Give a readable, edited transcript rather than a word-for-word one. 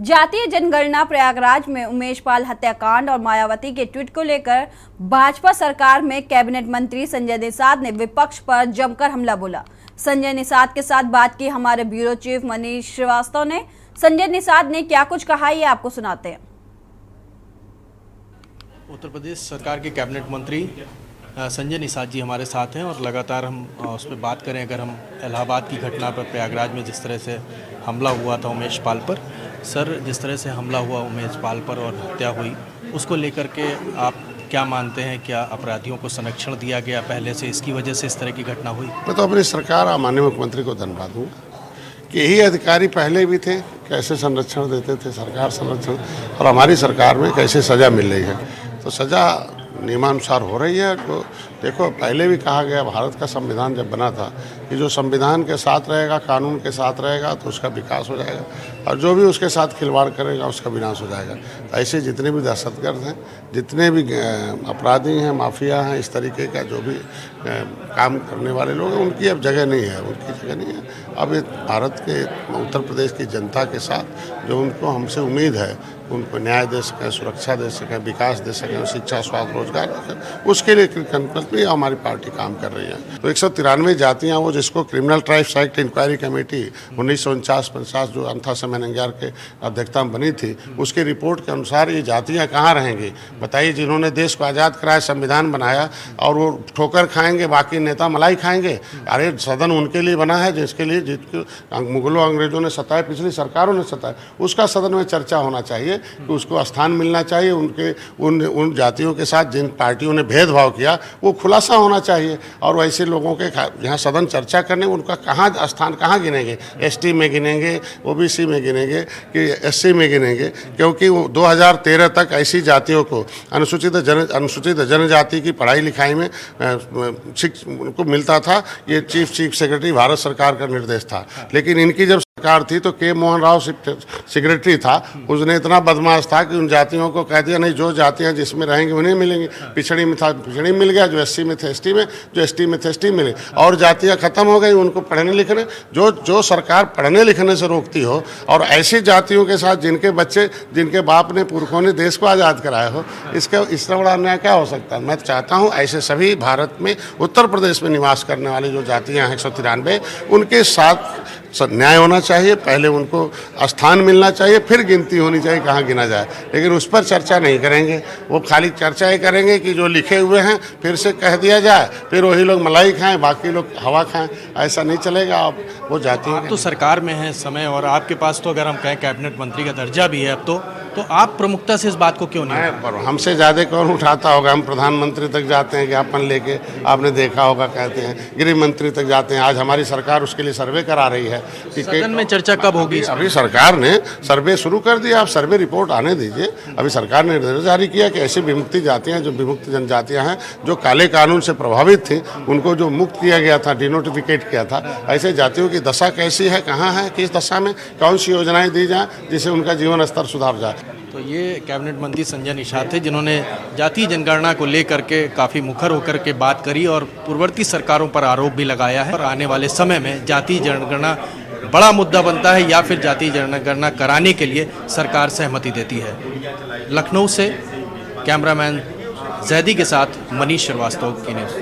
जातीय जनगणना प्रयागराज में उमेश पाल हत्याकांड और मायावती के ट्वीट को लेकर भाजपा सरकार में कैबिनेट मंत्री संजय निषाद ने विपक्ष पर जमकर हमला बोला। संजय निषाद के साथ बात की हमारे ब्यूरो चीफ मनीष श्रीवास्तव ने। संजय निषाद ने क्या कुछ कहा, ये आपको सुनाते हैं। उत्तर प्रदेश सरकार के कैबिनेट मंत्री संजय निषाद जी हमारे साथ हैं और लगातार हम उस पर बात करें। अगर हम इलाहाबाद की घटना पर प्रयागराज में जिस तरह से हमला हुआ था उमेश पाल पर, सर जिस तरह से हमला हुआ उमेश पाल पर और हत्या हुई, उसको लेकर के आप क्या मानते हैं? क्या अपराधियों को संरक्षण दिया गया पहले से, इसकी वजह से इस तरह की घटना हुई? मैं तो अपनी सरकार और माननीय मुख्यमंत्री को धन्यवाद दूँगा कि यही अधिकारी पहले भी थे, कैसे संरक्षण देते थे सरकार संरक्षण, और हमारी सरकार में कैसे सज़ा मिल रही है। तो सज़ा नियमानुसार हो रही है। तो देखो, पहले भी कहा गया, भारत का संविधान जब बना था कि जो संविधान के साथ रहेगा, कानून के साथ रहेगा तो उसका विकास हो जाएगा, और जो भी उसके साथ खिलवाड़ करेगा उसका विनाश हो जाएगा। तो ऐसे जितने भी दहशतगर्द हैं, जितने भी अपराधी हैं, माफिया हैं, इस तरीके का जो भी काम करने वाले लोग हैं, उनकी अब जगह नहीं है, उनकी जगह नहीं है। अब भारत के उत्तर प्रदेश की जनता के साथ जो उनको हमसे उम्मीद है, उनको न्याय दे सकें, सुरक्षा दे सकें, विकास दे सकें, शिक्षा, स्वास्थ्य, रोजगार दे सकें, उसके लिए कंकल्प में हमारी पार्टी काम कर रही है। तो 193 जातियाँ, वो जिसको criminal tribes act inquiry committee 1949-50 जो अंथा समय नंग्यार के अध्यक्षता में बनी थी, उसकी रिपोर्ट के अनुसार ये जातियाँ कहाँ रहेंगी? बताइए, जिन्होंने देश को आज़ाद कराया, संविधान बनाया, और वो ठोकर खाएंगे, बाकी नेता मलाई खाएंगे। अरे सदन उनके लिए बना है जिसके लिए मुगलों अंग्रेजों ने सताया, पिछली सरकारों ने सताया, उसका सदन में चर्चा होना चाहिए कि उसको स्थान मिलना चाहिए। उनके उन जातियों के साथ जिन पार्टियों ने भेदभाव किया वो खुलासा होना चाहिए। और वैसे लोगों के यहाँ सदन चर्चा करने, उनका कहाँ स्थान कहाँ गिनेंगे? एसटी में गिनेंगे, ओबीसी में गिनेंगे कि एससी में गिनेंगे? क्योंकि वो 2013 तक ऐसी जातियों को अनुसूचित जनजाति की पढ़ाई लिखाई में उनको मिलता था। ये चीफ सेक्रेटरी भारत सरकार का निर्देश था। लेकिन इनकी जब सरकार थी तो के मोहन राव सेक्रेटरी था, उसने इतना बदमाश था कि उन जातियों को कह दिया, नहीं, जो जातियां जिसमें रहेंगी उन्हें मिलेंगी। पिछड़ी में था, पिछड़ी मिल गया, जो एससी में थे एसटी में, जो एसटी में थे एसटी मिले, और जातियां खत्म हो गई उनको पढ़ने लिखने। जो सरकार पढ़ने लिखने से रोकती हो, और ऐसी जातियों के साथ जिनके बच्चे, जिनके बाप ने, पुरखों ने देश को आज़ाद कराया हो, इससे बड़ा अन्याय क्या हो सकता है? मैं चाहता हूँ ऐसे सभी भारत में, उत्तर प्रदेश में निवास करने वाली जो जातियाँ हैं 193, उनके साथ न्याय होना चाहिए। पहले उनको स्थान मिलना चाहिए, फिर गिनती होनी चाहिए कहाँ गिना जाए। लेकिन उस पर चर्चा नहीं करेंगे, वो खाली चर्चा ही करेंगे कि जो लिखे हुए हैं फिर से कह दिया जाए, फिर वही लोग मलाई खाएं, बाकी लोग हवा खाएं। ऐसा नहीं चलेगा। अब वो जातियों तो सरकार में है समय, और आपके पास तो अगर हम कहें कैबिनेट मंत्री का दर्जा भी है अब तो आप प्रमुखता से इस बात को क्यों नहीं? पर हमसे ज़्यादा कौन उठाता होगा? हम प्रधानमंत्री तक जाते हैं ज्ञापन लेके, आपने देखा होगा, कहते हैं गृह मंत्री तक जाते हैं। आज हमारी सरकार उसके लिए सर्वे करा रही है कि सदन में चर्चा कब होगी? अभी सरकार ने सर्वे शुरू कर दिया, आप सर्वे रिपोर्ट आने दीजिए। अभी सरकार ने निर्देश जारी किया कि ऐसी विमुक्ति जातियाँ, जो विमुक्त जनजातियाँ हैं, जो काले कानून से प्रभावित थी, उनको जो मुक्त किया गया था, डिनोटिफिकेट किया था, ऐसे जातियों की दशा कैसी है, कहाँ है, किस दशा में, कौन सी योजनाएं दी जाए जिससे उनका जीवन स्तर सुधार जाए। तो ये कैबिनेट मंत्री संजय निषाद थे, जिन्होंने जातीय जनगणना को लेकर के काफ़ी मुखर होकर के बात करी और पूर्ववर्ती सरकारों पर आरोप भी लगाया है। और आने वाले समय में जातीय जनगणना बड़ा मुद्दा बनता है या फिर जातीय जनगणना कराने के लिए सरकार सहमति देती है। लखनऊ से कैमरामैन जैदी के साथ मनीष श्रीवास्तव की न्यूज़।